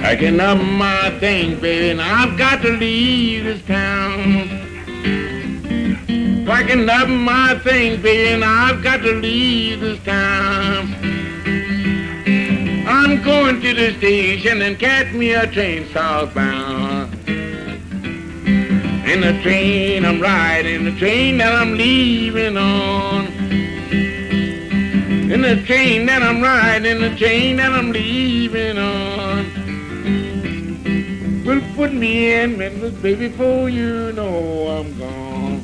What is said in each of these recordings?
Packing up my things, baby, and I've got to leave this town. Packing up my things, baby, and I've got to leave this town. I'm going to the station and catch me a train southbound. In the train I'm riding, the train that I'm leaving on. In the train that I'm riding, the train that I'm leaving on. Well, put me in, Memphis, baby, before you know I'm gone.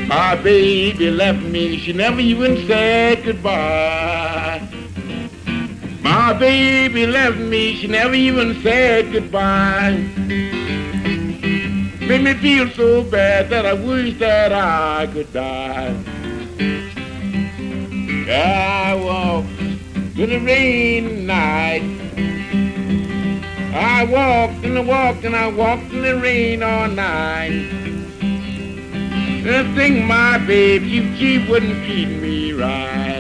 My baby left me, she never even said goodbye. My baby left me, she never even said goodbye. Made me feel so bad that I wish that I could die. I walked in the rain at night. I walked and I walked and I walked in the rain all night. And I think my baby, she wouldn't treat me right.